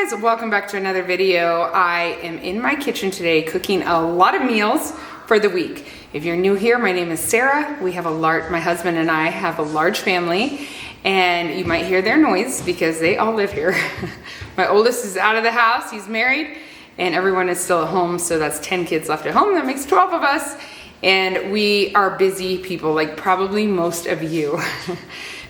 guys, welcome back to another video. I am in my kitchen today cooking a lot of meals for the week. If you're new here, my name is Sarah. We have my husband and I have a large family, and you might hear their noise because they all live here. My oldest is out of the house, he's married, and everyone is still at home, so that's 10 kids left at home. That makes 12 of us, and we are busy people, like probably most of you.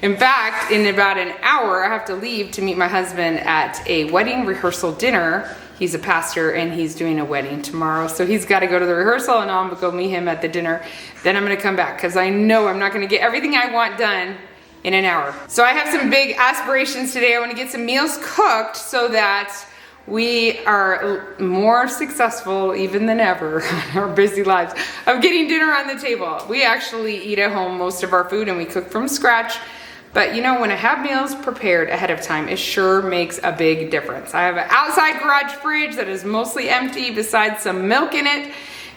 In fact, in about an hour, I have to leave to meet my husband at a wedding rehearsal dinner. He's a pastor and he's doing a wedding tomorrow. So he's got to go to the rehearsal and I'm gonna go meet him at the dinner. Then I'm gonna come back because I know I'm not gonna get everything I want done in an hour. So I have some big aspirations today. I wanna get some meals cooked so that we are more successful even than ever in our busy lives of getting dinner on the table. We actually eat at home most of our food and we cook from scratch. But you know, when I have meals prepared ahead of time, it sure makes a big difference. I have an outside garage fridge that is mostly empty besides some milk in it.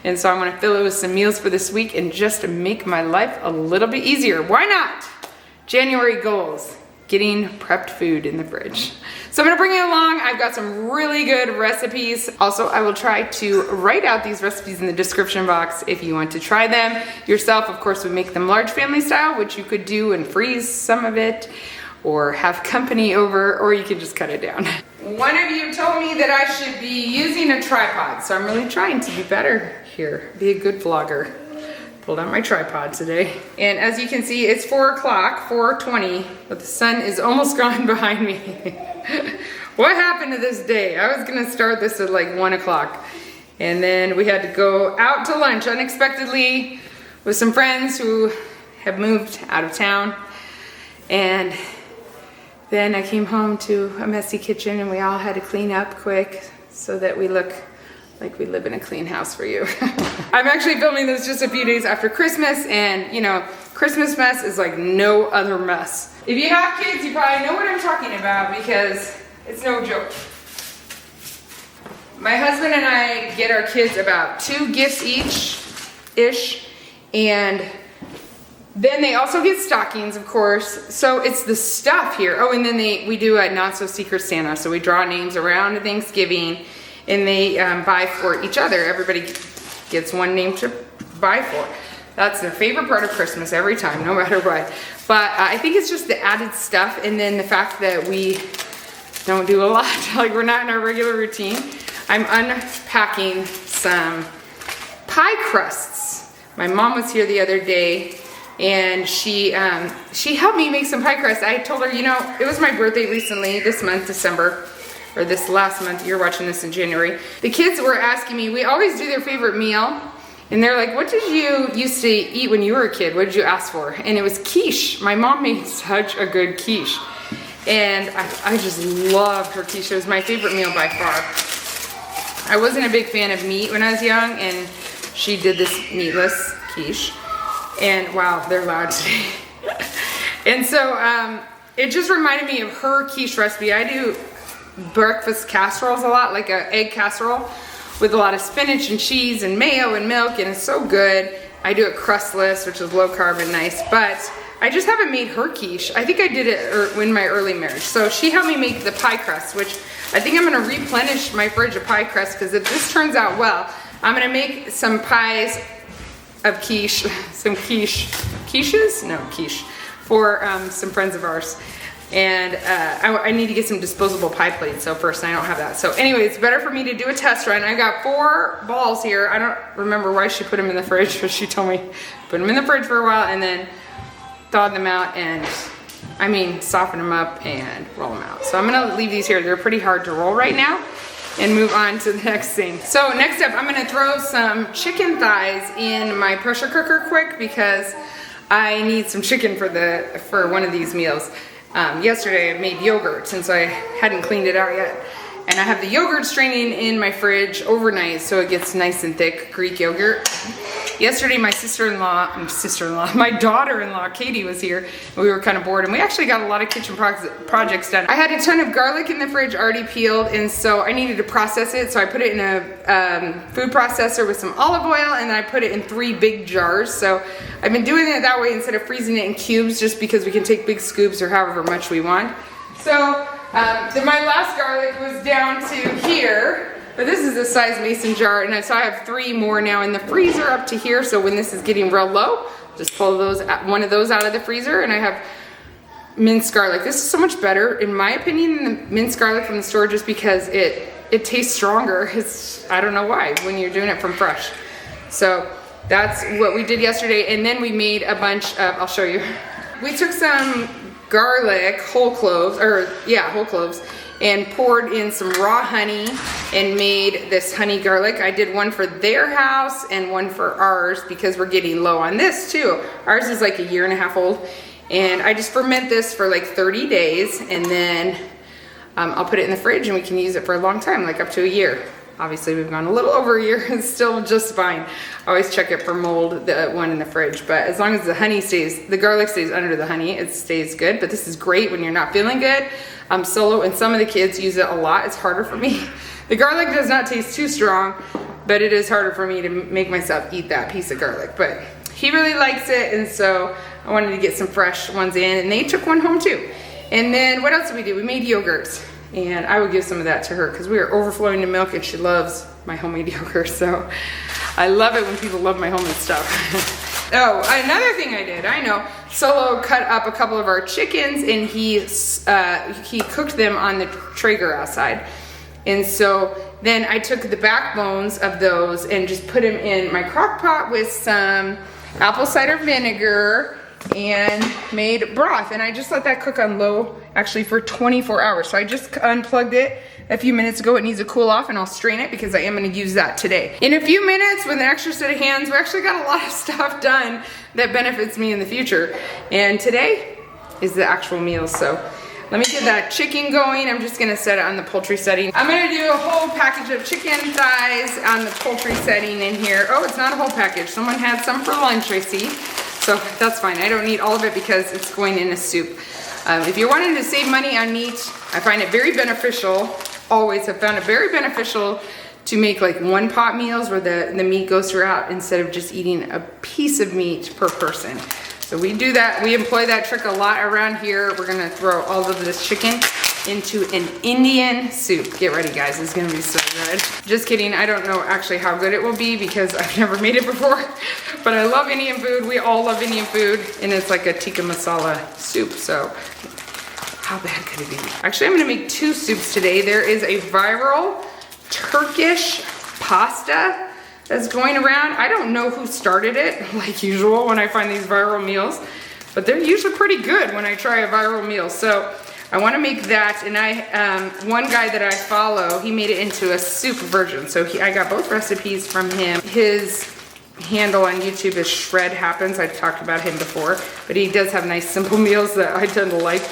And so I'm gonna fill it with some meals for this week and just to make my life a little bit easier. Why not? January goals, getting prepped food in the fridge. So I'm gonna bring it along. I've got some really good recipes. Also, I will try to write out these recipes in the description box if you want to try them yourself. Of course, we make them large family style, which you could do and freeze some of it or have company over, or you can just cut it down. One of you told me that I should be using a tripod, so I'm really trying to do better here, be a good vlogger. Pulled out my tripod today. And as you can see, it's 4 o'clock, 4:20, but the sun is almost gone behind me. What happened to this day? I was gonna start this at like 1 o'clock. And then we had to go out to lunch unexpectedly with some friends who have moved out of town. And then I came home to a messy kitchen and we all had to clean up quick so that we look like we live in a clean house for you. I'm actually filming this just a few days after Christmas, and you know, Christmas mess is like no other mess. If you have kids, you probably know what I'm talking about because it's no joke. My husband and I get our kids about 2 gifts each-ish, and then they also get stockings, of course. So it's the stuff here. Oh, and then we do a not so secret Santa. So we draw names around Thanksgiving, and they buy for each other. Everybody gets one name to buy for. That's their favorite part of Christmas every time, no matter what. But I think it's just the added stuff, and then the fact that we don't do a lot, like we're not in our regular routine. I'm unpacking some pie crusts. My mom was here the other day, and she helped me make some pie crusts. I told her, you know, it was my birthday recently, this month, December, or this last month. You're watching this in January. The kids were asking me, we always do their favorite meal, and they're like, what did you used to eat when you were a kid? What did you ask for? And it was quiche. My mom made such a good quiche, and I just loved her quiche. It was my favorite meal by far. I wasn't a big fan of meat when I was young, and she did this meatless quiche, and wow, they're loud today. And so it just reminded me of her quiche recipe. I do breakfast casseroles a lot, like an egg casserole with a lot of spinach and cheese and mayo and milk, and it's so good. I do it crustless, which is low carb and nice, but I just haven't made her quiche. I think I did it in my early marriage. So she helped me make the pie crust, which I think I'm gonna replenish my fridge of pie crust, because if this turns out well, I'm gonna make some pies of quiche, some quiches? No, quiche, for some friends of ours. And I need to get some disposable pie plates, so first, I don't have that. So anyway, it's better for me to do a test run. I got 4 balls here. I don't remember why she put them in the fridge, but she told me put them in the fridge for a while and then thawed them out and, soften them up and roll them out. So I'm gonna leave these here. They're pretty hard to roll right now, and move on to the next thing. So next up, I'm gonna throw some chicken thighs in my pressure cooker quick because I need some chicken for one of these meals. Yesterday I made yogurt since I hadn't cleaned it out yet. And I have the yogurt straining in my fridge overnight so it gets nice and thick, Greek yogurt. Yesterday my my daughter-in-law, Katie, was here, and we were kind of bored, and we actually got a lot of kitchen projects done. I had a ton of garlic in the fridge already peeled, and so I needed to process it, so I put it in a food processor with some olive oil, and then I put it in 3 big jars. So I've been doing it that way instead of freezing it in cubes, just because we can take big scoops or however much we want. So My last garlic was down to here, but this is a size mason jar, and so I have 3 more now in the freezer up to here. So when this is getting real low, just pull one of those out of the freezer, and I have minced garlic. This is so much better, in my opinion, than the minced garlic from the store, just because it tastes stronger. I don't know why, when you're doing it from fresh. So that's what we did yesterday, and then we made a bunch of, I'll show you. We took some garlic, whole cloves, and poured in some raw honey and made this honey garlic. I did one for their house and one for ours because we're getting low on this too. Ours is like 1.5 years old, and I just ferment this for like 30 days, and then I'll put it in the fridge and we can use it for a long time, like up to 1 year. Obviously we've gone a little over 1 year, it's still just fine. I always check it for mold, the one in the fridge, but as long as the garlic stays under the honey, it stays good. But this is great when you're not feeling good. I'm solo, and some of the kids use it a lot. It's harder for me. The garlic does not taste too strong, but it is harder for me to make myself eat that piece of garlic. But he really likes it, and so I wanted to get some fresh ones in, and they took one home too. And then what else did we do? We made yogurts. And I would give some of that to her because we are overflowing to milk, and she loves my homemade yogurt. So I love it when people love my homemade stuff. Oh, another thing I did, I know, Solo cut up a couple of our chickens, and he cooked them on the Traeger outside. And so then I took the backbones of those and just put them in my crock pot with some apple cider vinegar and made broth, and I just let that cook on low actually for 24 hours. So I just unplugged it a few minutes ago. It needs to cool off, and I'll strain it because I am going to use that today. In a few minutes with an extra set of hands, we actually got a lot of stuff done that benefits me in the future, and today is the actual meal. So let me get that chicken going. I'm just gonna set it on the poultry setting. I'm gonna do a whole package of chicken thighs on the poultry setting in here. Oh, it's not a whole package. Someone had some for lunch, I see. So that's fine. I don't need all of it because it's going in a soup. If you're wanting to save money on meat, I find it very beneficial, always have found it very beneficial to make like 1-pot meals where the meat goes throughout instead of just eating a piece of meat per person. So we do that. We employ that trick a lot around here. We're gonna throw all of this chicken into an Indian soup. Get ready, guys. It's gonna be so good. Just kidding. I don't know actually how good it will be because I've never made it before, but I love Indian food. We all love Indian food, and it's like a Tikka masala soup. So how bad could it be? Actually, I'm gonna make 2 soups today. There is a viral Turkish pasta that's going around. I don't know who started it, like usual when I find these viral meals, but they're usually pretty good when I try a viral meal. So I want to make that, and one guy that I follow, he made it into a soup version. So I got both recipes from him. His handle on YouTube is Shred Happens. I've talked about him before, but he does have nice simple meals that I tend to like.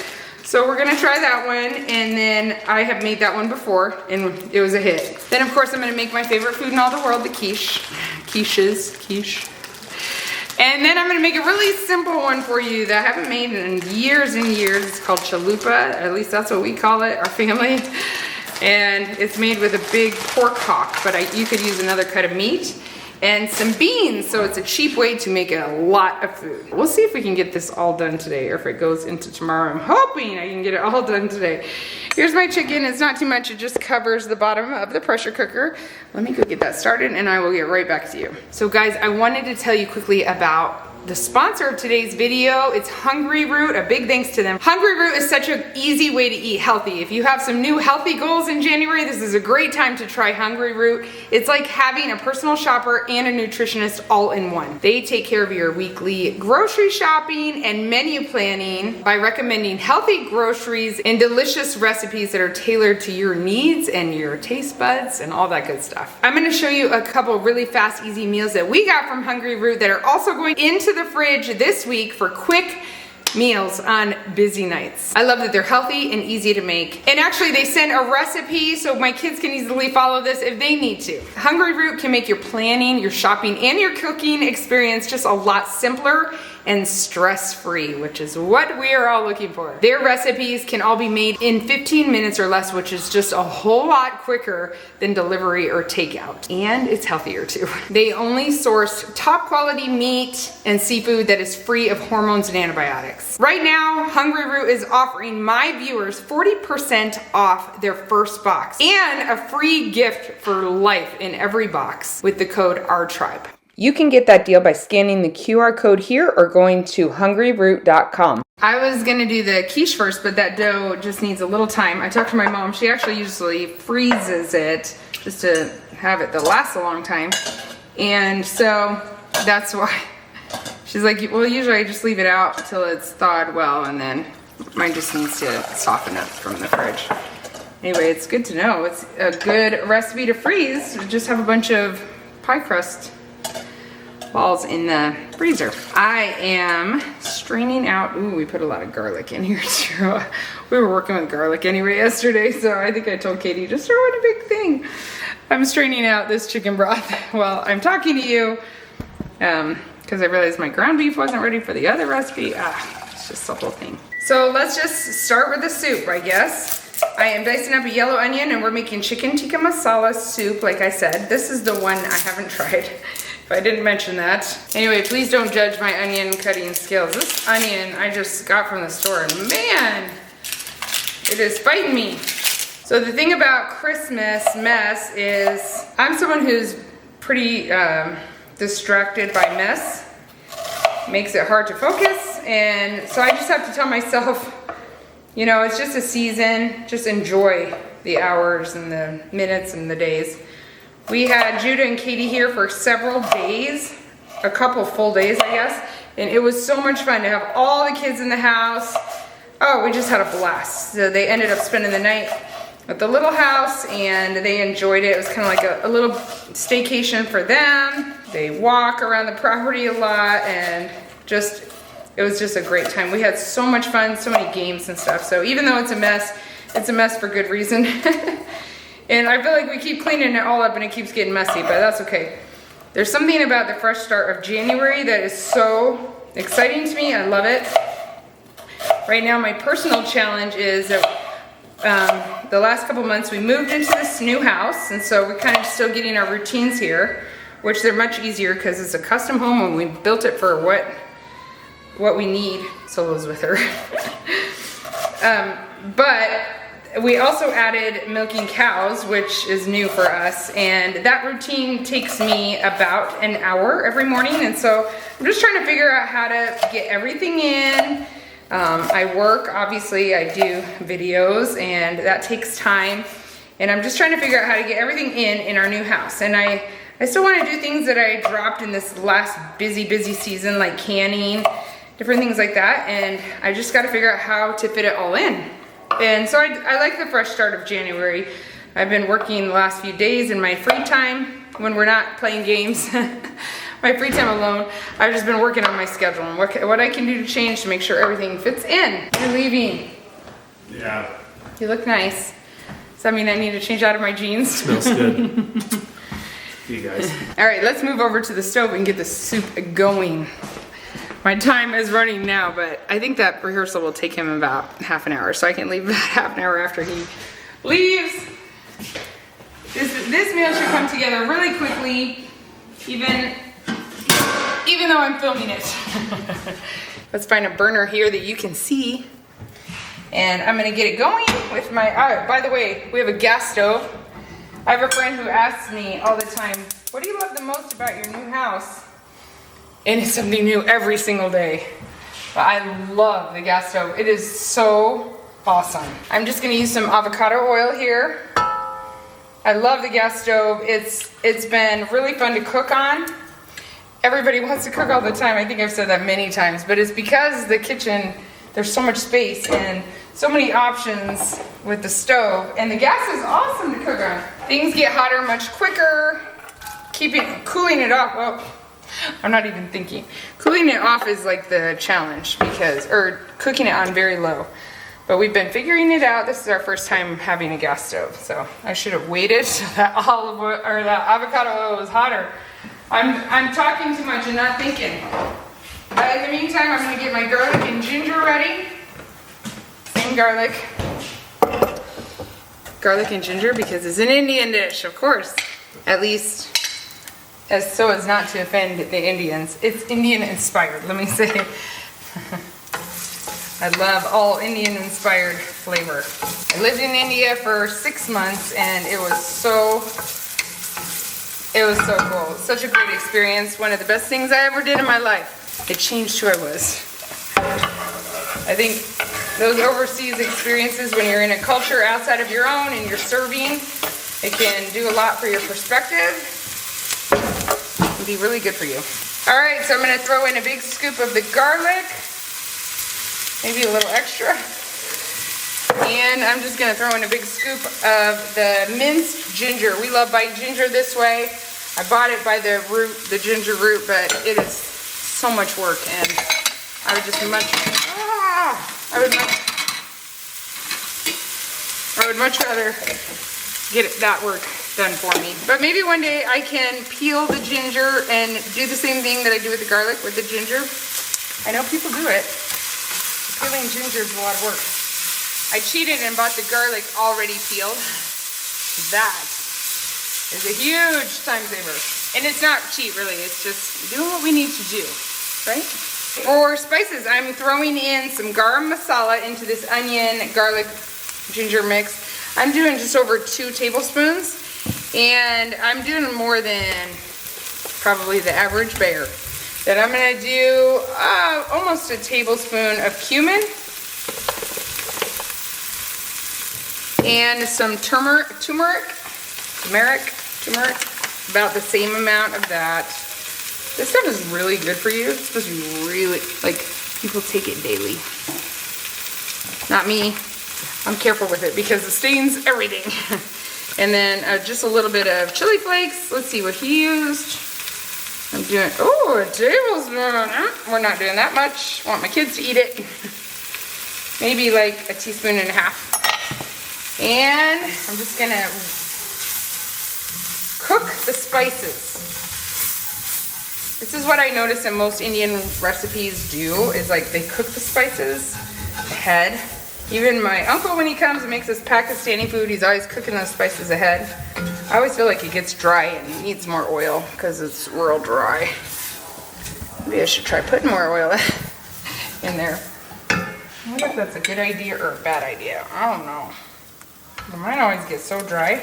So we're gonna try that one, and then I have made that one before, and it was a hit. Then of course I'm gonna make my favorite food in all the world, the quiche. And then I'm gonna make a really simple one for you that I haven't made in years and years. It's called chalupa, at least that's what we call it, our family. And it's made with a big pork hock, but you could use another cut of meat and some beans, so it's a cheap way to make a lot of food. We'll see if we can get this all done today, or if it goes into tomorrow. I'm hoping I can get it all done today. Here's my chicken. It's not too much. It just covers the bottom of the pressure cooker. Let me go get that started, and I will get right back to you. So guys, I wanted to tell you quickly about the sponsor of today's video. It's Hungry Root. A big thanks to them. Hungry Root is such an easy way to eat healthy. If you have some new healthy goals in January, this is a great time to try Hungry Root. It's like having a personal shopper and a nutritionist all in one. They take care of your weekly grocery shopping and menu planning by recommending healthy groceries and delicious recipes that are tailored to your needs and your taste buds and all that good stuff. I'm going to show you a couple really fast, easy meals that we got from Hungry Root that are also going into the fridge this week for quick meals on busy nights. I love that they're healthy and easy to make. And actually they send a recipe so my kids can easily follow this if they need to. Hungry Root can make your planning, your shopping, and your cooking experience just a lot simpler and stress-free, which is what we are all looking for. Their recipes can all be made in 15 minutes or less, which is just a whole lot quicker than delivery or takeout. And it's healthier too. They only source top quality meat and seafood that is free of hormones and antibiotics. Right now, Hungry Root is offering my viewers 40% off their first box and a free gift for life in every box with the code OurTribe. You can get that deal by scanning the QR code here or going to hungryroot.com. I was gonna do the quiche first, but that dough just needs a little time. I talked to my mom. She actually usually freezes it just to have it last a long time. And so that's why. She's like, well, usually I just leave it out until it's thawed well, and then mine just needs to soften up from the fridge. Anyway, it's good to know. It's a good recipe to freeze. Just have a bunch of pie crust balls in the freezer. I am straining out, ooh, we put a lot of garlic in here too. We were working with garlic anyway yesterday, so I think I told Katie, just throw in a big thing. I'm straining out this chicken broth while I'm talking to you, because I realized my ground beef wasn't ready for the other recipe. It's just the whole thing. So let's just start with the soup, I guess. I am dicing up a yellow onion and we're making chicken tikka masala soup, like I said. This is the one I haven't tried. I didn't mention that. Anyway, please don't judge my onion cutting skills. This onion I just got from the store, and man, it is fighting me. So the thing about Christmas mess is I'm someone who's pretty distracted by mess. Makes it hard to focus, and so I just have to tell myself, you know, it's just a season. Just enjoy the hours and the minutes and the days. We had Judah and Katie here for several days, a couple full days, I guess, and it was so much fun to have all the kids in the house. Oh, we just had a blast. So they ended up spending the night at the little house, and they enjoyed it. It was kind of like a little staycation for them. They walk around the property a lot, and it was just a great time. We had so much fun, so many games and stuff. So even though it's a mess for good reason. And I feel like we keep cleaning it all up and it keeps getting messy, but that's okay. There's something about the fresh start of January that is so exciting to me. I love it. Right now, my personal challenge is that the last couple months we moved into this new house, and so we're kind of still getting our routines here, which they're much easier because it's a custom home and we built it for what we need. Solo's with her. But we also added milking cows, which is new for us, and that routine takes me about an hour every morning, and so I'm just trying to figure out how to get everything in. I work, obviously, I do videos, and that takes time, and I'm just trying to figure out how to get everything in our new house. And I still want to do things that I dropped in this last busy season, like canning, different things like that, and I just got to figure out how to fit it all in. And so I like the fresh start of January. I've been working the last few days in my free time when we're not playing games. My free time alone, I've just been working on my schedule and what I can do to change to make sure everything fits in. You're leaving. Yeah. You look nice. Does that mean I need to change out of my jeans? Smells good. You guys. All right, let's move over to the stove and get the soup going. My time is running now, but I think that rehearsal will take him about half an hour, so I can leave about half an hour after he leaves. This meal should come together really quickly, even though I'm filming it. Let's find a burner here that you can see, and I'm gonna get it going with my, by the way, we have a gas stove. I have a friend who asks me all the time, what do you love the most about your new house? And it's something new every single day. But I love the gas stove. It is so awesome. I'm just gonna use some avocado oil here. I love the gas stove. It's been really fun to cook on. Everybody wants to cook all the time. I think I've said that many times, but it's because the kitchen, there's so much space and so many options with the stove, and the gas is awesome to cook on. Things get hotter much quicker. Cooling it off, well, I'm not even thinking. Cooling it off is like the challenge or cooking it on very low. But we've been figuring it out. This is our first time having a gas stove, so I should have waited so that that avocado oil was hotter. I'm talking too much and not thinking. In the meantime, I'm gonna get my garlic and ginger ready. Same garlic. Garlic and ginger because it's an Indian dish, of course. At least, so as not to offend the Indians. It's Indian inspired, let me say. I love all Indian inspired flavor. I lived in India for 6 months and it was so cool. Such a great experience. One of the best things I ever did in my life. It changed who I was. I think those overseas experiences when you're in a culture outside of your own and you're serving, it can do a lot for your perspective and be really good for you. All right, so I'm gonna throw in a big scoop of the garlic, maybe a little extra. And I'm just gonna throw in a big scoop of the minced ginger. We love buying ginger this way. I bought it by the root, the ginger root, but it is so much work and I would just I would much rather get that work done for me. But maybe one day I can peel the ginger and do the same thing that I do with the garlic with the ginger. I know people do it. Peeling ginger is a lot of work. I cheated and bought the garlic already peeled. That is a huge time saver. And it's not cheap really, it's just doing what we need to do, right? For spices, I'm throwing in some garam masala into this onion, garlic, ginger mix. I'm doing just over 2 tablespoons. And I'm doing more than probably the average bear. Then I'm gonna do almost a tablespoon of cumin. And some turmeric, about the same amount of that. This stuff is really good for you. It's supposed to be really, like, people take it daily. Not me. I'm careful with it because it stains everything. And then just a little bit of chili flakes. Let's see what he used. I'm doing, a tablespoon. We're not doing that much. I want my kids to eat it. Maybe like a teaspoon and a half. And I'm just gonna cook the spices. This is what I notice in most Indian recipes do, is like they cook the spices ahead. Even my uncle, when he comes and makes us Pakistani food, he's always cooking those spices ahead. I always feel like it gets dry and needs more oil because it's real dry. Maybe I should try putting more oil in there. I wonder if that's a good idea or a bad idea. I don't know. Mine always gets so dry.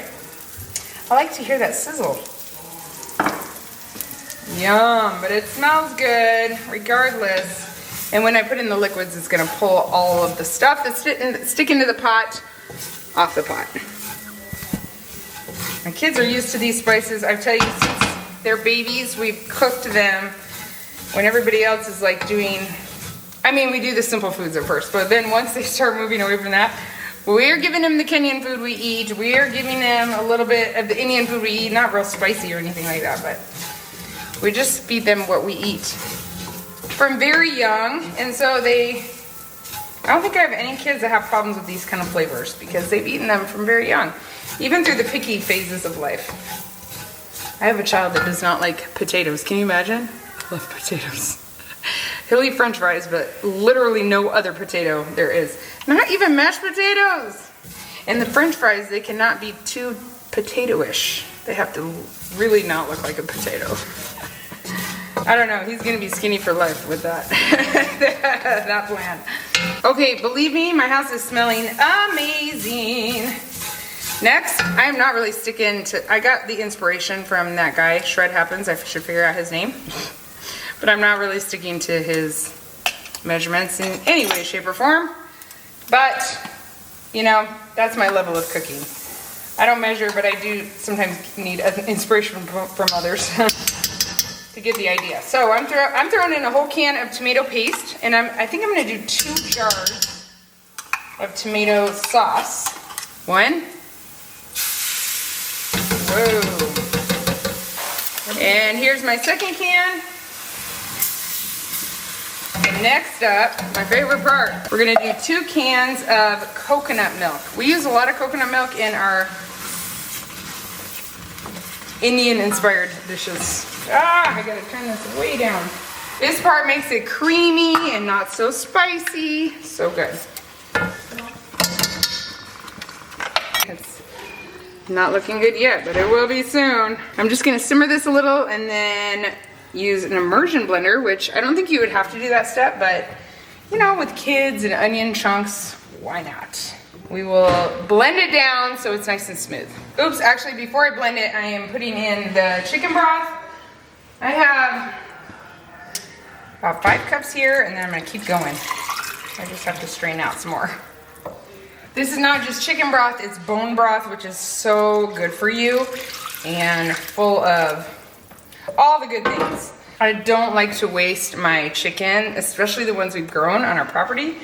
I like to hear that sizzle. Yum, but it smells good regardless. And when I put in the liquids, it's gonna pull all of the stuff that's sticking to the pot off the pot. My kids are used to these spices. I tell you, since they're babies, we've cooked them when everybody else is like doing, I mean, we do the simple foods at first, but then once they start moving away from that, we're giving them the Kenyan food we eat. We are giving them a little bit of the Indian food we eat, not real spicy or anything like that, but we just feed them what we eat from very young. And so I don't think I have any kids that have problems with these kind of flavors because they've eaten them from very young, even through the picky phases of life. I have a child that does not like potatoes. Can you imagine? I love potatoes. He'll eat French fries, but literally no other potato there is. Not even mashed potatoes. And the French fries, they cannot be too potato-ish. They have to really not look like a potato. I don't know, he's gonna be skinny for life with that, that plan. Okay, believe me, my house is smelling amazing. Next, I'm not really sticking to, I got the inspiration from that guy, Shred Happens, I should figure out his name. But I'm not really sticking to his measurements in any way, shape, or form. But, you know, that's my level of cooking. I don't measure, but I do sometimes need inspiration from others to get the idea. So I'm throwing in a whole can of tomato paste, and I think I'm gonna do 2 jars of tomato sauce. 1. Whoa. And here's my second can. And next up, my favorite part, we're gonna do 2 cans of coconut milk. We use a lot of coconut milk in our Indian inspired dishes. I gotta turn this way down. This part makes it creamy and not so spicy. So good. It's not looking good yet, but it will be soon. I'm just gonna simmer this a little and then use an immersion blender, which I don't think you would have to do that step, but you know, with kids and onion chunks, why not? We will blend it down so it's nice and smooth. Oops, actually before I blend it, I am putting in the chicken broth. I have about 5 cups here, and then I'm gonna keep going. I just have to strain out some more. This is not just chicken broth, it's bone broth, which is so good for you and full of all the good things. I don't like to waste my chicken, especially the ones we've grown on our property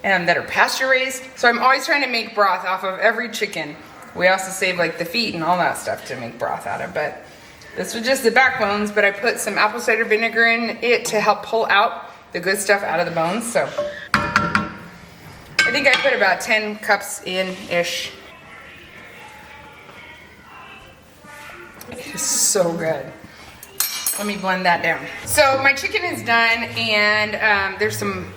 and that are pasture raised. So I'm always trying to make broth off of every chicken. We also save like the feet and all that stuff to make broth out of, but this was just the backbones, but I put some apple cider vinegar in it to help pull out the good stuff out of the bones. So I think I put about 10 cups in-ish. It's so good. Let me blend that down. So my chicken is done, and there's some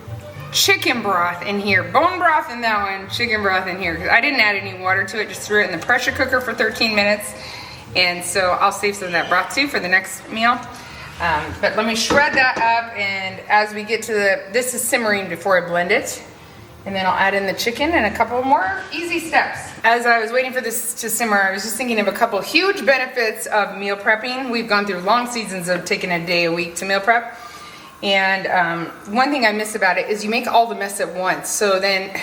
chicken broth in here. Bone broth in that one, chicken broth in here. Because I didn't add any water to it, just threw it in the pressure cooker for 13 minutes. And so I'll save some of that broth too for the next meal. But let me shred that up, and as we get to this is simmering before I blend it. And then I'll add in the chicken and a couple more easy steps. As I was waiting for this to simmer, I was just thinking of a couple huge benefits of meal prepping. We've gone through long seasons of taking a day a week to meal prep. And one thing I miss about it is you make all the mess at once. So then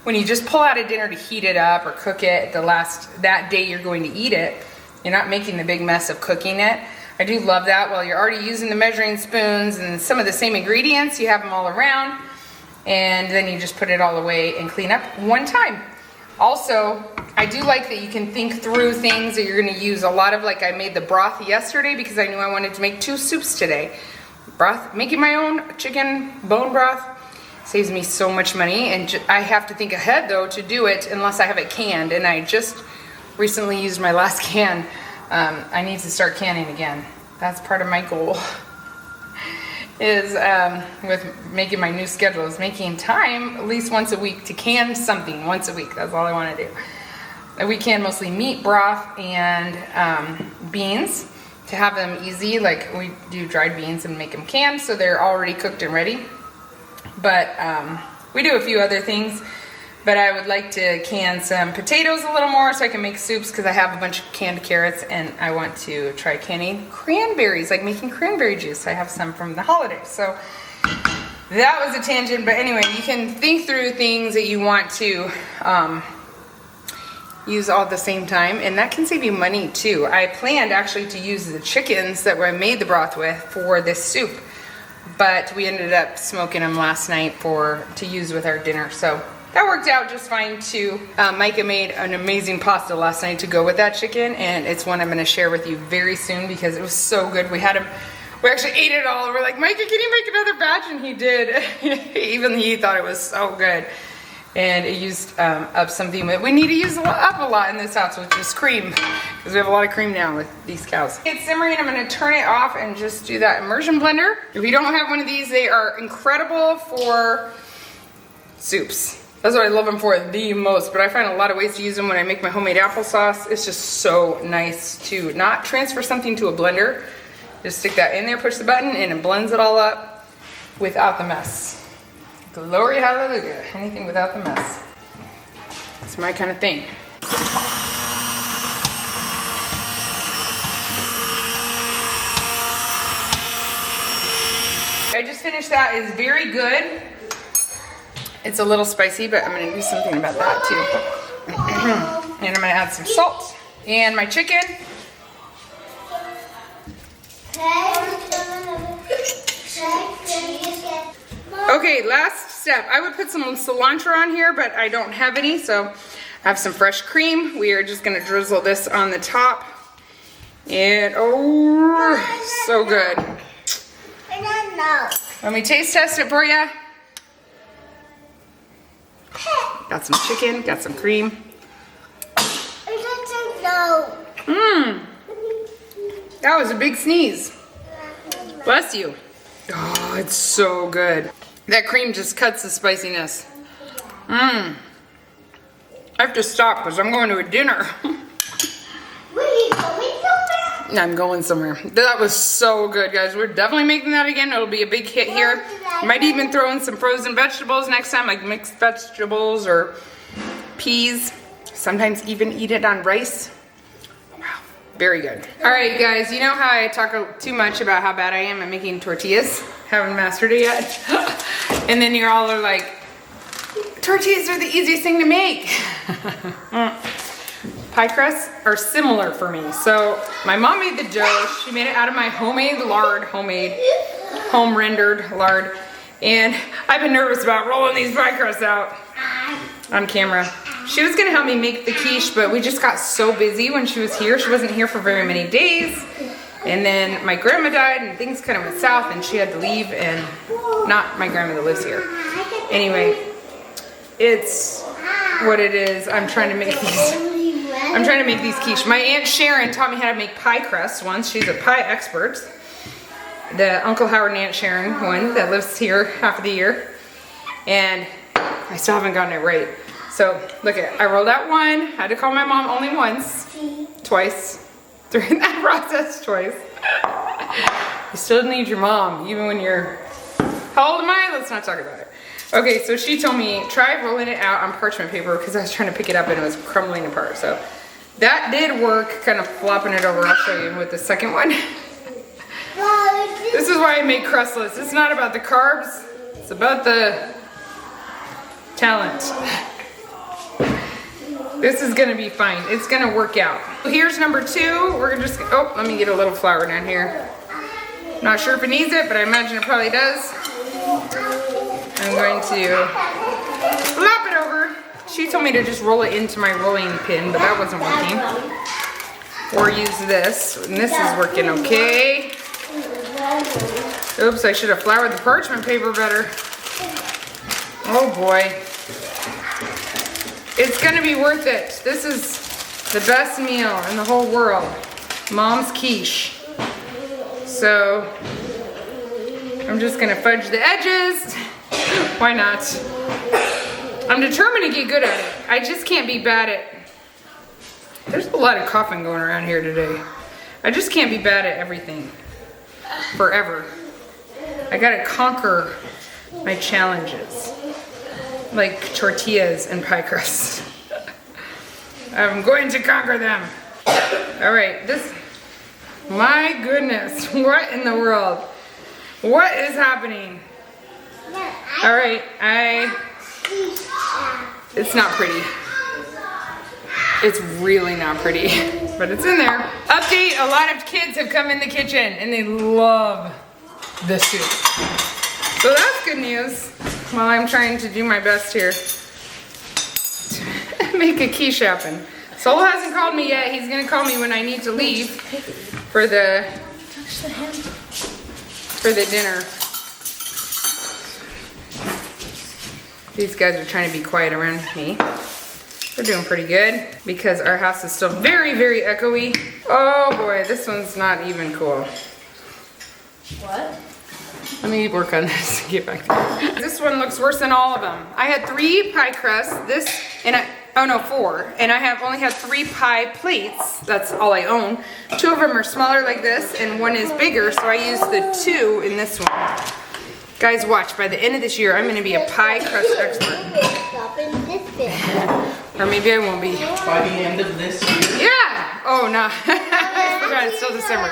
when you just pull out a dinner to heat it up or cook it that day you're going to eat it, you're not making the big mess of cooking it. I do love that. While you're already using the measuring spoons and some of the same ingredients, you have them all around. And then you just put it all away and clean up one time. Also, I do like that you can think through things that you're gonna use. A lot of, like I made the broth yesterday because I knew I wanted to make 2 soups today. Broth, making my own chicken bone broth saves me so much money, and I have to think ahead though to do it unless I have it canned, and I just recently used my last can. I need to start canning again. That's part of my goal. Is with making my new schedule is making time at least once a week to can something once a week. That's all I want to do. We can mostly meat broth and beans to have them easy. Like we do dried beans and make them canned so they're already cooked and ready. But we do a few other things. But I would like to can some potatoes a little more so I can make soups because I have a bunch of canned carrots, and I want to try canning cranberries, like making cranberry juice. I have some from the holidays. So that was a tangent, but anyway, you can think through things that you want to use all at the same time, and that can save you money too. I planned actually to use the chickens that I made the broth with for this soup, but we ended up smoking them last night to use with our dinner. So that worked out just fine too. Micah made an amazing pasta last night to go with that chicken, and it's one I'm going to share with you very soon because it was so good. We actually ate it all. We're like, Micah, can you make another batch? And he did. Even he thought it was so good. And it used up something that we need to use up a lot in this house, which is cream, because we have a lot of cream now with these cows. It's simmering. I'm going to turn it off and just do that immersion blender. If you don't have one of these, they are incredible for soups. That's what I love them for the most, but I find a lot of ways to use them when I make my homemade applesauce. It's just so nice to not transfer something to a blender. Just stick that in there, push the button, and it blends it all up without the mess. Glory, hallelujah. Anything without the mess. It's my kind of thing. I just finished that. It's very good. It's a little spicy, but I'm going to do something about that too. And I'm going to add some salt. And my chicken. Okay, last step. I would put some cilantro on here, but I don't have any, so I have some fresh cream. We are just going to drizzle this on the top. And oh, so good. Let me taste test it for you. Got some chicken, got some cream. That was a big sneeze. Bless you. Oh, it's so good. That cream just cuts the spiciness. I have to stop because I'm going to a dinner. I'm going somewhere. That was so good, guys. We're definitely making that again. It'll be a big hit here. Might even throw in some frozen vegetables next time, like mixed vegetables or peas. Sometimes even eat it on rice. Wow, very good. All right, guys, you know how I talk too much about how bad I am at making tortillas? Haven't mastered it yet. And then you're all like, tortillas are the easiest thing to make. Pie crusts are similar for me. So my mom made the dough. She made it out of my homemade lard, home rendered lard. And I've been nervous about rolling these pie crusts out on camera. She was gonna help me make the quiche, but we just got so busy when she was here. She wasn't here for very many days. And then my grandma died and things kind of went south and she had to leave, and not my grandma that lives here. Anyway, it's what it is. I'm trying to make these quiche. My Aunt Sharon taught me how to make pie crusts once. She's a pie expert. The Uncle Howard and Aunt Sharon one that lives here half of the year. And I still haven't gotten it right. So look at, I rolled out one, had to call my mom only once, twice, during that process twice. You still need your mom, even when you're, how old am I? Let's not talk about it. Okay, so she told me, try rolling it out on parchment paper because I was trying to pick it up and it was crumbling apart. So that did work, kind of flopping it over. I'll show you with the second one. This is why I make crustless. It's not about the carbs, it's about the talent. This is gonna be fine. It's gonna work out. Here's number 2. We're gonna just, oh, let me get a little flour down here. Not sure if it needs it, but I imagine it probably does. I'm going to flop it over. She told me to just roll it into my rolling pin, but that wasn't working. Or use this, and this is working okay. Oops, I should have floured the parchment paper better. Oh boy. It's gonna be worth it. This is the best meal in the whole world. Mom's quiche. So, I'm just gonna fudge the edges. Why not? I'm determined to get good at it. I just can't be bad at... There's a lot of coughing going around here today. I just can't be bad at everything. Forever. I gotta conquer my challenges. Like tortillas and pie crusts. I'm going to conquer them. All right, this, my goodness, what in the world? What is happening? All right, it's not pretty. It's really not pretty, but it's in there. Update, a lot of kids have come in the kitchen and they love the soup. So that's good news. While I'm trying to do my best here to make a quiche happen. Sol hasn't called me yet. He's gonna call me when I need to leave for the dinner. These guys are trying to be quiet around me. We're doing pretty good because our house is still very, very echoey. Oh boy, this one's not even cool. What? Let me work on this and get back there. This one looks worse than all of them. I had 3 pie crusts, this, and oh no, 4. And I have only had 3 pie plates. That's all I own. 2 of them are smaller like this, and 1 is bigger, so I used the 2 in this one. Guys, watch, by the end of this year, I'm gonna be a pie crust expert. Or maybe I won't be. By the end of this year? Yeah! Oh, no. I forgot, it's still December.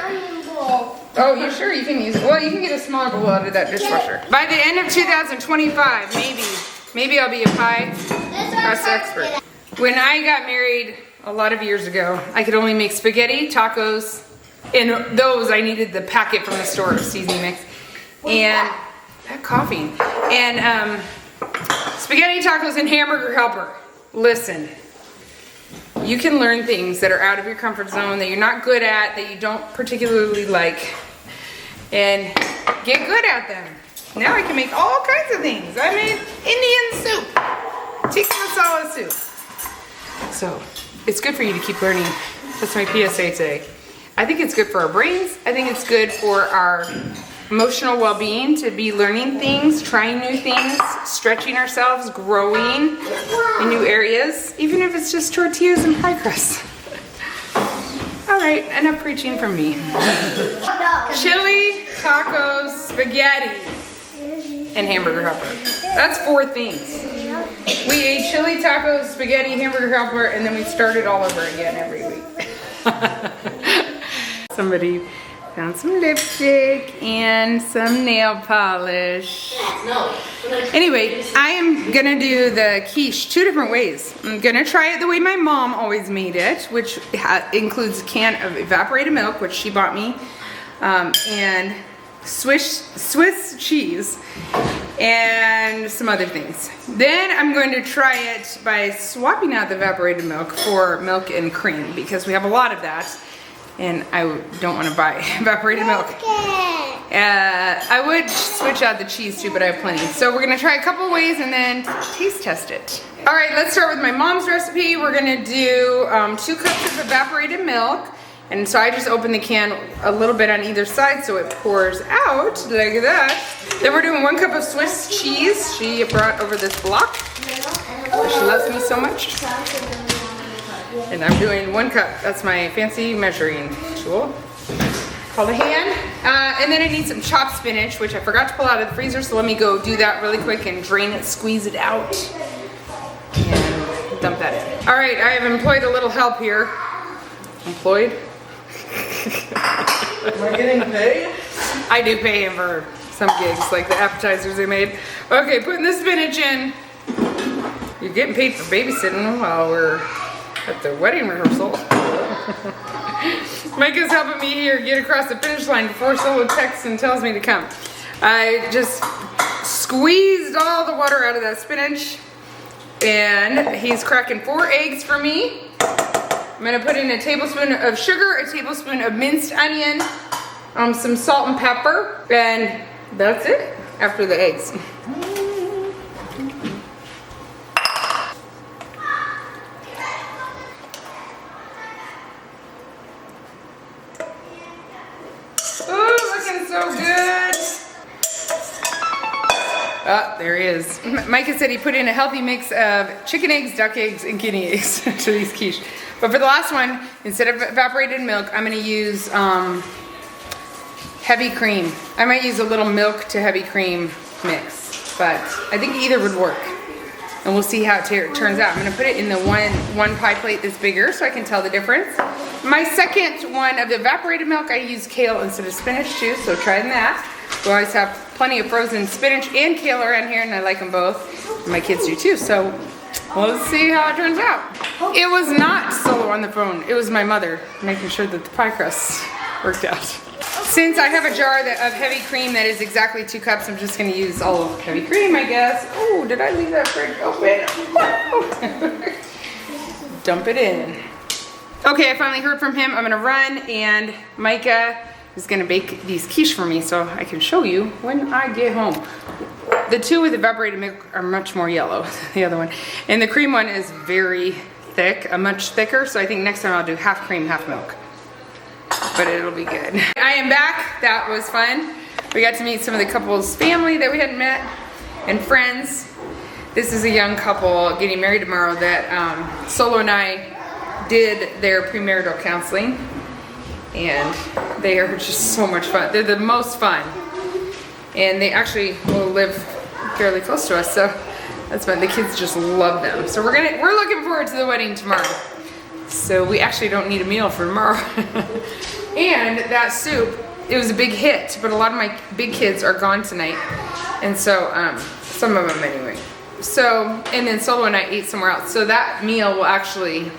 Oh, you sure you can use, well, you can get a smaller bowl out of that dishwasher. By the end of 2025, maybe I'll be a pie crust expert. When I got married a lot of years ago, I could only make spaghetti, tacos, and those I needed the packet from the store, seasoning mix, and that coffee, and spaghetti, tacos, and hamburger helper. Listen. You can learn things that are out of your comfort zone, that you're not good at, that you don't particularly like, and get good at them. Now I can make all kinds of things. I made Indian soup, tikka masala soup. So it's good for you to keep learning. That's my PSA today. I think it's good for our brains. I think it's good for our emotional well-being, to be learning things, trying new things, stretching ourselves, growing in new areas, even if it's just tortillas and pie crust. All right, enough preaching from me. Chili, tacos, spaghetti, and hamburger helper. That's 4 things. We ate chili, tacos, spaghetti, hamburger helper, and then we started all over again every week. Somebody found some lipstick and some nail polish. Anyway, I am gonna do the quiche 2 different ways. I'm gonna try it the way my mom always made it, which includes a can of evaporated milk, which she bought me, and Swiss cheese, and some other things. Then I'm going to try it by swapping out the evaporated milk for milk and cream, because we have a lot of that. And I don't want to buy evaporated milk. I would switch out the cheese too, but I have plenty. So we're gonna try a couple ways and then taste test it. All right, let's start with my mom's recipe. We're gonna do 2 cups of evaporated milk. And so I just open the can a little bit on either side so it pours out like that. Then we're doing 1 cup of Swiss cheese. She brought over this block. She loves me so much. And I'm doing 1 cup. That's my fancy measuring tool called a hand. And then I need some chopped spinach, which I forgot to pull out of the freezer. So let me go do that really quick and drain it, squeeze it out, and dump that in. All right, I have employed a little help here. Employed? Am I getting paid? I do pay him for some gigs, like the appetizers they made. Okay, putting the spinach in. You're getting paid for babysitting while we're at the wedding rehearsal. Micah's helping me here get across the finish line before Solo texts and tells me to come. I just squeezed all the water out of that spinach, and he's cracking 4 eggs for me. I'm gonna put in a tablespoon of sugar, a tablespoon of minced onion, some salt and pepper, and that's it after the eggs. So good. Oh, there he is. Micah said he put in a healthy mix of chicken eggs, duck eggs, and guinea eggs to these quiche. But for the last one, instead of evaporated milk, I'm going to use heavy cream. I might use a little milk to heavy cream mix, but I think either would work. And we'll see how it turns out. I'm going to put it in the one pie plate that's bigger so I can tell the difference. My second one of the evaporated milk, I use kale instead of spinach too, so try that. We always have plenty of frozen spinach and kale around here, and I like them both. And my kids do too, so let's see how it turns out. It was not Solo on the phone. It was my mother making sure that the pie crust worked out. Since I have a jar of heavy cream that is exactly 2 cups, I'm just going to use all of heavy cream, I guess. Oh, did I leave that fridge open? Dump it in. Okay, I finally heard from him. I'm going to run, and Micah is going to bake these quiche for me so I can show you when I get home. The 2 with evaporated milk are much more yellow than the other one. And the cream one is very thick, much thicker, so I think next time I'll do half cream, half milk. But it'll be good. I am back. That was fun. We got to meet some of the couple's family that we hadn't met, and friends. This is a young couple getting married tomorrow that Solo and I did their premarital counseling, and they are just so much fun. They're the most fun, and they actually will live fairly close to us, so that's fun. The kids just love them. So we're looking forward to the wedding tomorrow. So we actually don't need a meal for tomorrow. And that soup, it was a big hit, but a lot of my big kids are gone tonight, and so some of them anyway. So, and then Solo and I ate somewhere else, so that meal will actually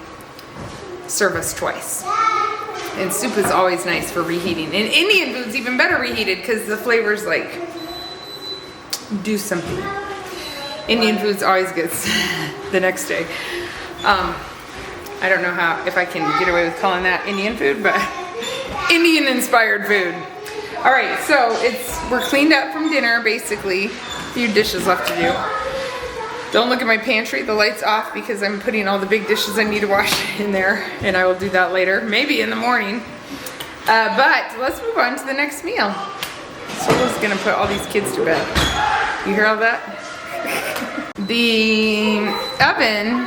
serve us twice. And soup is always nice for reheating, and Indian food's even better reheated because the flavors like do something. Indian food's always good the next day. I don't know if I can get away with calling that Indian food, but Indian inspired food. All right, so we're cleaned up from dinner basically. A few dishes left to do. Don't look at my pantry, the light's off because I'm putting all the big dishes I need to wash in there, and I will do that later, maybe in the morning. But let's move on to the next meal. Solo's gonna put all these kids to bed. You hear all that? The oven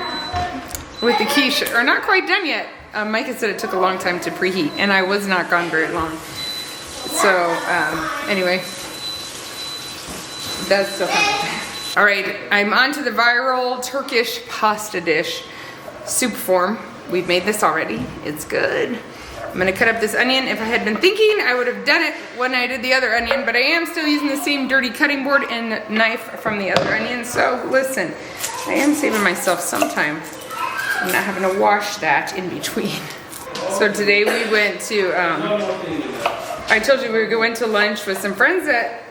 with the quiche are not quite done yet. Micah said it took a long time to preheat, and I was not gone very long. So, anyway, that's so fun. All right, I'm on to the viral Turkish pasta dish, soup form. We've made this already. It's good. I'm gonna cut up this onion. If I had been thinking, I would have done it when I did the other onion, but I am still using the same dirty cutting board and knife from the other onion. So listen, I am saving myself some time. I'm not having to wash that in between. So today we went to, I told you we went to lunch with some friends that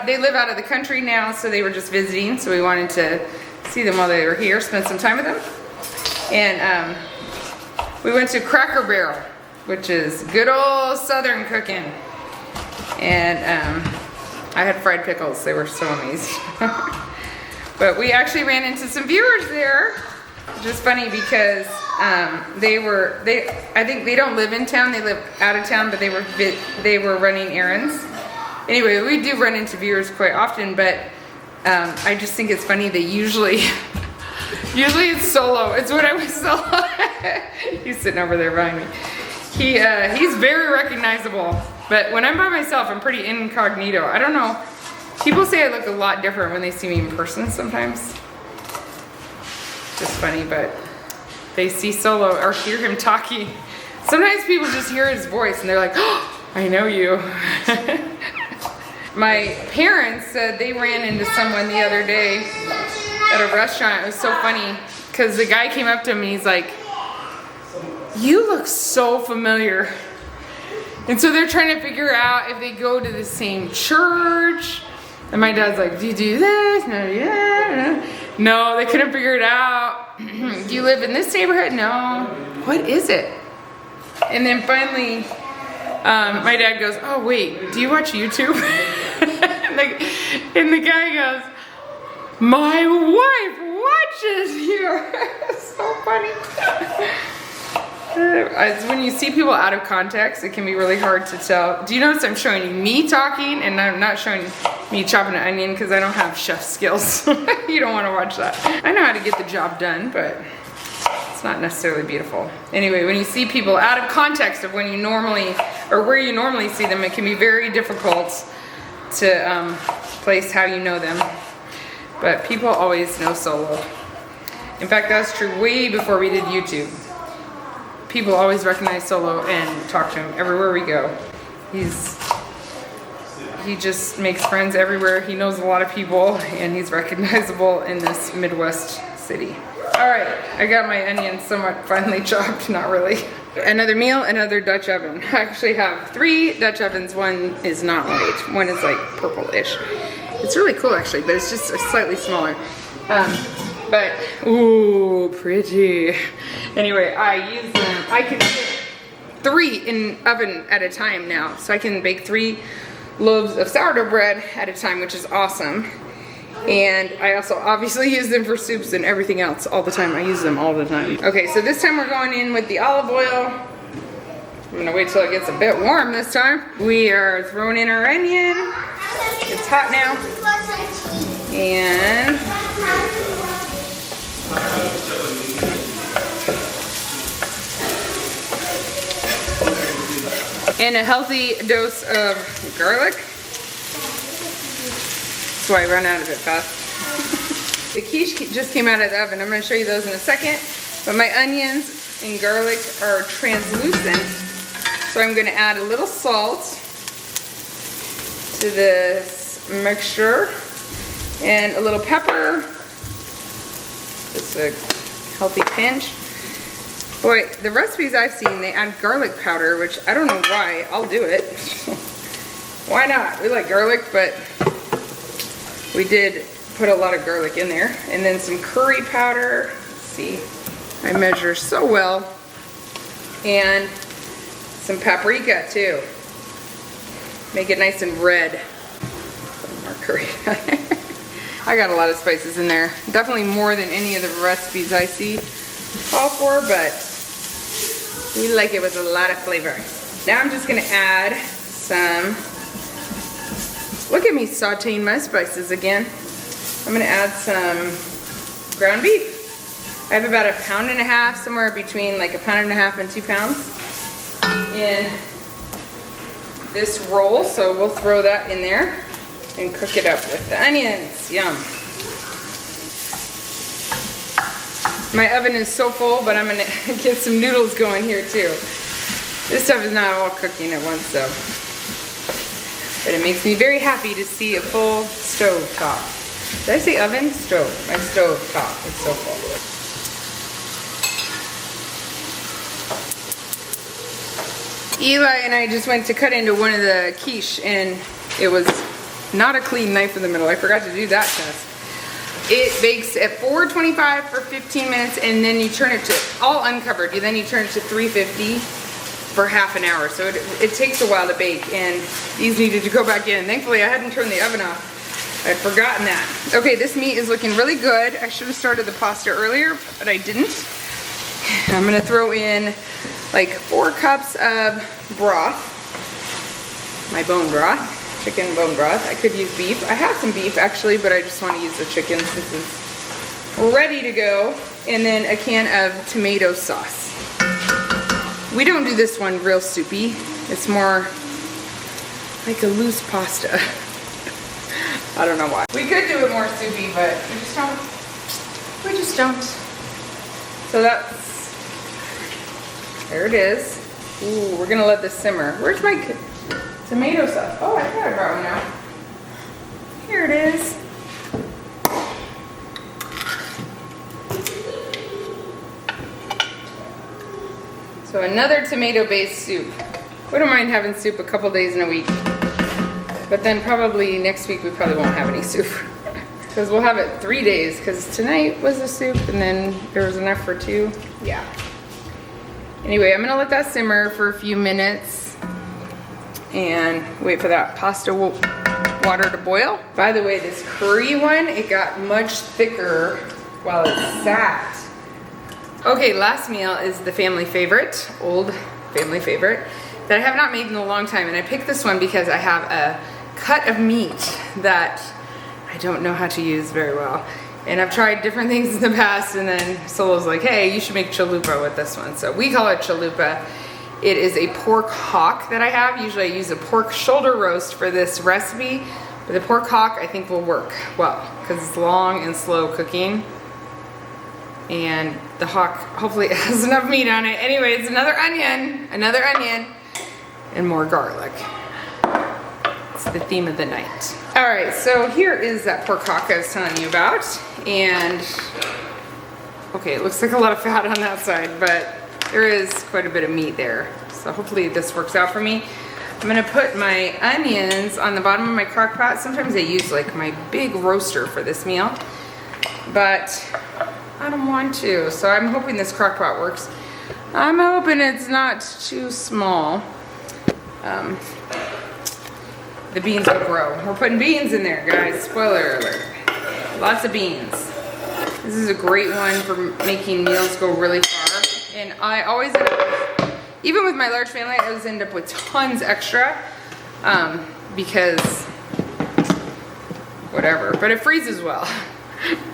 they live out of the country now, so they were just visiting. So we wanted to see them while they were here, spend some time with them. And we went to Cracker Barrel, which is good old Southern cooking. And I had fried pickles, they were so amazing. But we actually ran into some viewers there, which is funny because I think they don't live in town, they live out of town, but they were running errands. Anyway, we do run into viewers quite often, but I just think it's funny, they usually it's Solo. It's when I was Solo. He's sitting over there behind me. He's very recognizable, but when I'm by myself, I'm pretty incognito. I don't know. People say I look a lot different when they see me in person sometimes. Just funny, but they see Solo or hear him talking. Sometimes people just hear his voice and they're like, oh, I know you. My parents said they ran into someone the other day at a restaurant. It was so funny because the guy came up to me, he's like, you look so familiar. And so they're trying to figure out if they go to the same church. And my dad's like, do you do this? No, yeah. No, they couldn't figure it out. Do you live in this neighborhood? No. What is it? And then finally, my dad goes, oh wait, do you watch YouTube? and the guy goes, my wife watches you. So funny. When you see people out of context, it can be really hard to tell. Do you notice I'm showing you me talking and I'm not showing me chopping an onion because I don't have chef skills. You don't want to watch that. I know how to get the job done, but it's not necessarily beautiful. Anyway, when you see people out of context of when you normally, or where you normally see them, it can be very difficult to place how you know them. But people always know Solo. In fact, that was true way before we did YouTube. People always recognize Solo and talk to him everywhere we go. He just makes friends everywhere. He knows a lot of people and he's recognizable in this Midwest city. All right, I got my onions somewhat finely chopped, not really. Another meal, another Dutch oven. I actually have 3 Dutch ovens. One is not white, one is like purple-ish. It's really cool actually, but it's just slightly smaller. But, ooh, pretty. Anyway, I use them. I can fit 3 in oven at a time now. So I can bake 3 loaves of sourdough bread at a time, which is awesome. And I also obviously use them for soups and everything else all the time. I use them all the time. Okay, so this time we're going in with the olive oil. I'm gonna wait till it gets a bit warm this time. We are throwing in our onion. It's hot now. And a healthy dose of garlic. So I run out of it fast. The quiche just came out of the oven. I'm going to show you those in a second. But my onions and garlic are translucent. So I'm going to add a little salt to this mixture and a little pepper. Just a healthy pinch. Boy, the recipes I've seen, they add garlic powder, which I don't know why. I'll do it. Why not? We like garlic, but we did put a lot of garlic in there. And then some curry powder. Let's see, I measure so well. And some paprika too. Make it nice and red. More curry. I got a lot of spices in there. Definitely more than any of the recipes I see call for, but we like it with a lot of flavor. Now I'm just gonna add some Look at me sauteing my spices again. I'm gonna add some ground beef. I have about 1.5 pounds, somewhere between like 1.5 pounds and 2 pounds in this roll. So we'll throw that in there and cook it up with the onions. Yum. My oven is so full, but I'm gonna get some noodles going here too. This stuff is not all cooking at once though. But it makes me very happy to see a full stove top. Did I say oven? Stove. My stove top is so full. Eli and I just went to cut into one of the quiche and it was not a clean knife in the middle. I forgot to do that test. It bakes at 425 for 15 minutes and then you turn it to all uncovered. Then you turn it to 350 for half an hour. So it takes a while to bake and these needed to go back in. Thankfully I hadn't turned the oven off. I'd forgotten that. Okay, this meat is looking really good. I should have started the pasta earlier, but I didn't. I'm gonna throw in like 4 cups of broth. My bone broth. Chicken bone broth. I could use beef. I have some beef actually, but I just want to use the chicken since it's ready to go. And then a can of tomato sauce. We don't do this one real soupy. It's more like a loose pasta. I don't know why. We could do it more soupy, but we just don't. We just don't. So there it is. Ooh, we're gonna let this simmer. Where's my tomato sauce? Oh, I thought I brought one out. Here it is. So another tomato-based soup. We don't mind having soup a couple days in a week. But then probably next week we probably won't have any soup. Because we'll have it 3 days, because tonight was a soup and then there was enough for 2. Yeah. Anyway, I'm gonna let that simmer for a few minutes and wait for that pasta water to boil. By the way, this curry one, it got much thicker while it sat. Okay, last meal is the family favorite, old family favorite, that I have not made in a long time. And I picked this one because I have a cut of meat that I don't know how to use very well. And I've tried different things in the past, and then Solo's like, hey, you should make chalupa with this one. So we call it chalupa. It is a pork hock that I have. Usually I use a pork shoulder roast for this recipe, but the pork hock I think will work well because it's long and slow cooking. And the hock hopefully has enough meat on it. Anyway, it's another onion, and more garlic. It's the theme of the night. All right, so here is that pork hock I was telling you about. And, okay, it looks like a lot of fat on that side, but there is quite a bit of meat there. So hopefully this works out for me. I'm gonna put my onions on the bottom of my crock pot. Sometimes I use like my big roaster for this meal, but I don't want to. So I'm hoping this crock pot works. I'm hoping it's not too small. The beans will grow. We're putting beans in there, guys. Spoiler alert. Lots of beans. This is a great one for making meals go really far. And I always end up with, even with my large family, I always end up with tons extra because whatever. But it freezes well.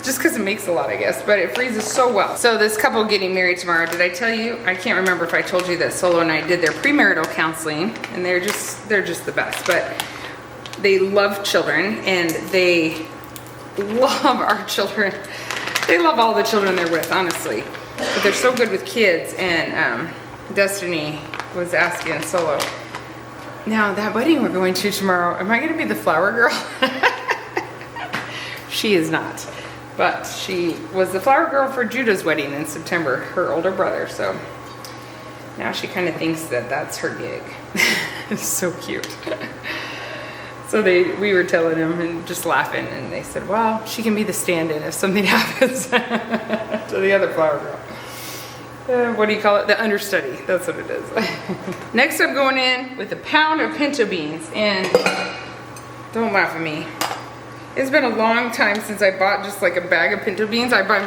Just because it makes a lot, I guess. But it freezes so well. So this couple getting married tomorrow, did I tell you? I can't remember if I told you that Solo and I did their premarital counseling. And they're just the best. But they love children and they love our children. They love all the children they're with, honestly. But they're so good with kids. And Destiny was asking Solo, now that wedding we're going to tomorrow, am I going to be the flower girl? She is not. But she was the flower girl for Judah's wedding in September, her older brother. So now she kind of thinks that that's her gig. It's so cute. So we were telling him and just laughing, and they said, well, she can be the stand-in if something happens to the other flower girl. What do you call it? The understudy. That's what it is. Next I'm going in with a pound of pinto beans, and don't laugh at me. It's been a long time since I bought just like a bag of pinto beans. I buy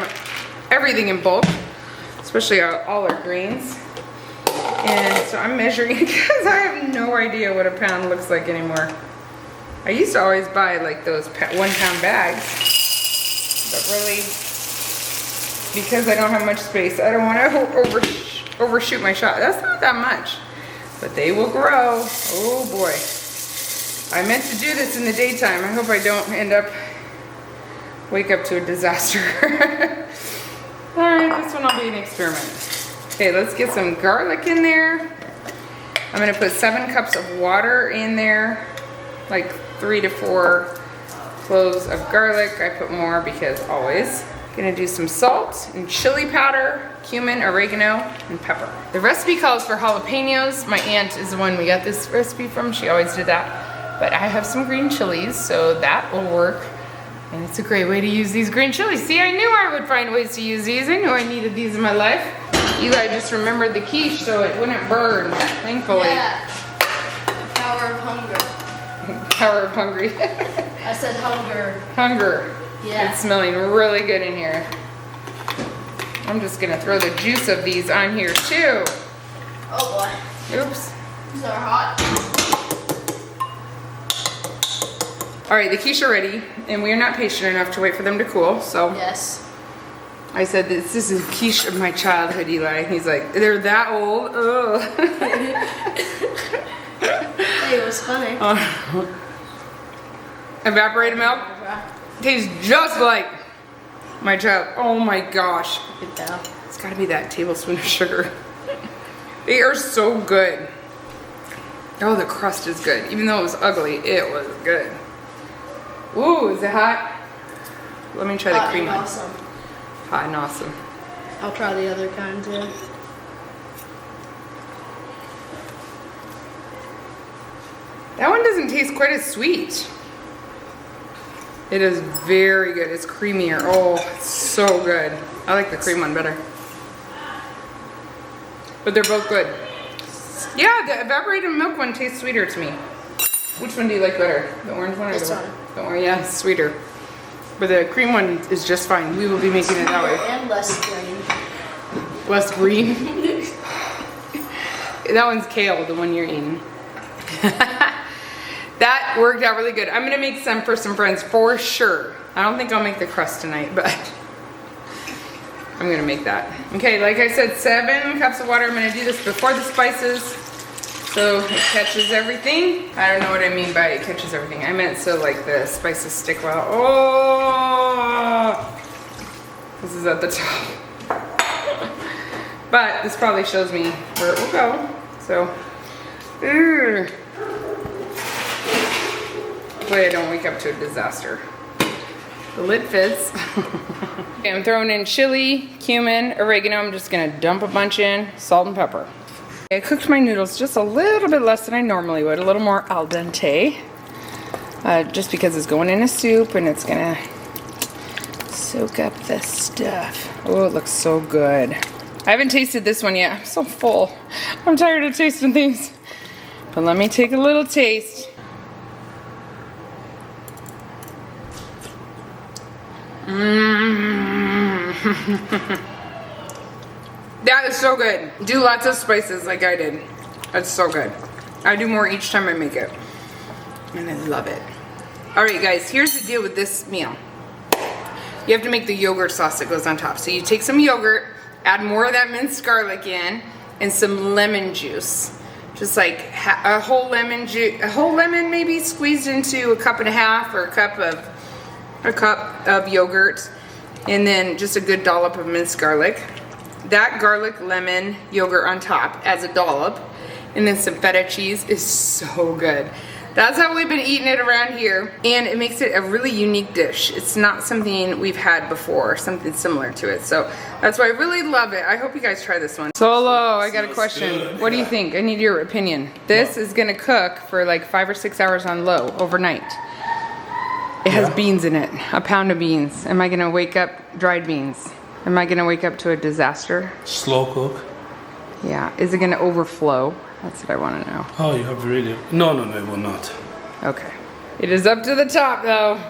everything in bulk, especially all our grains. And so I'm measuring because I have no idea what a pound looks like anymore. I used to always buy like those 1 pound bags, but really, because I don't have much space, I don't want to overshoot my shot. That's not that much, but they will grow. Oh boy. I meant to do this in the daytime. I hope I don't wake up to a disaster. All right, this one will be an experiment. Okay, let's get some garlic in there. I'm gonna put 7 cups of water in there, like 3 to 4 cloves of garlic. I put more because always. Gonna do some salt and chili powder, cumin, oregano, and pepper. The recipe calls for jalapenos. My aunt is the one we got this recipe from. She always did that. But I have some green chilies, so that will work. And it's a great way to use these green chilies. See, I knew I would find ways to use these. I knew I needed these in my life. Eli just remembered the quiche so it wouldn't burn, thankfully. Yeah. Power of hunger. Power of hungry. I said hunger. Hunger. Yeah. It's smelling really good in here. I'm just gonna throw the juice of these on here too. Oh boy. Oops. These are hot. All right, the quiche are ready, and we are not patient enough to wait for them to cool, so. Yes. I said, this is a quiche of my childhood, Eli. He's like, they're that old? Ugh. Hey, it was funny. Evaporated milk tastes just like my child. Oh my gosh. Good job. It's gotta be that tablespoon of sugar. They are so good. Oh, the crust is good. Even though it was ugly, it was good. Ooh, is it hot? Let me try the cream one. Awesome. Hot and awesome. I'll try the other kind too. That one doesn't taste quite as sweet. It is very good. It's creamier. Oh, it's so good. I like the cream one better. But they're both good. Yeah, the evaporated milk one tastes sweeter to me. Which one do you like better? The orange one or This the one. The orange? Yeah, it's sweeter. But the cream one is just fine. We will be making it that way. And less green. Less green? That one's kale, the one you're eating. That worked out really good. I'm gonna make some for some friends for sure. I don't think I'll make the crust tonight, but I'm gonna make that. Okay, like I said, 7 cups of water. I'm gonna do this before the spices, so it catches everything. I don't know what I mean by it catches everything. I meant so like the spices stick well. Oh, this is at the top. But this probably shows me where it will go. So, hopefully I don't wake up to a disaster. The lid fits. Okay, I'm throwing in chili, cumin, oregano. I'm just gonna dump a bunch in, salt and pepper. I cooked my noodles just a little bit less than I normally would, a little more al dente. Just because it's going in a soup and it's gonna soak up the stuff. Oh, it looks so good. I haven't tasted this one yet. I'm so full. I'm tired of tasting things. But let me take a little taste. That is so good. Do lots of spices like I did. That's so good. I do more each time I make it. And I love it. Alright guys, here's the deal with this meal. You have to make the yogurt sauce that goes on top. So you take some yogurt, add more of that minced garlic in, and some lemon juice. Just like a whole lemon maybe squeezed into a cup and a half or a cup of yogurt, and then just a good dollop of minced garlic. That garlic lemon yogurt on top as a dollop, and then some feta cheese is so good. That's how we've been eating it around here, and it makes it a really unique dish. It's not something we've had before, something similar to it. So that's why I really love it. I hope you guys try this one. Solo, I got a question. What do you think? I need your opinion. This is gonna cook for like 5 or 6 hours on low overnight. It has beans in it, a pound of beans. Am I gonna wake up, dried beans? Am I gonna wake up to a disaster? Slow cook. Yeah, is it gonna overflow? That's what I wanna know. Oh, you have really... No, it will not. Okay. It is up to the top though.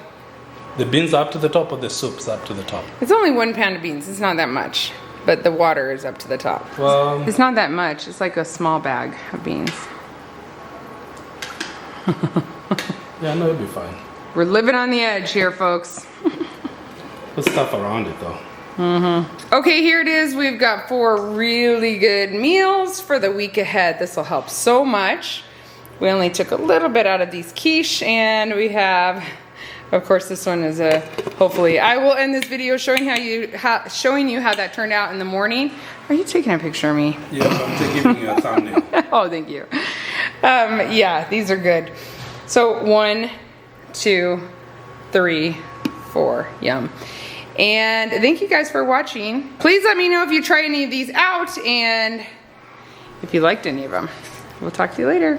The beans up to the top or the soup's up to the top? It's only 1 pound of beans, it's not that much. But the water is up to the top. Well... It's not that much, it's like a small bag of beans. Yeah, no, it'll be fine. We're living on the edge here, folks. Put stuff around it though. Okay, here it is. We've got 4 really good meals for the week ahead. This will help so much. We only took a little bit out of these quiche, and we have, of course, this one is a, hopefully, I will end this video showing showing you how that turned out in the morning. Are you taking a picture of me? Yeah, I'm giving you a thumbnail. Oh, thank you. Yeah, these are good. So 1, 2, 3, 4, yum. And thank you guys for watching. Please let me know if you try any of these out and if you liked any of them. We'll talk to you later.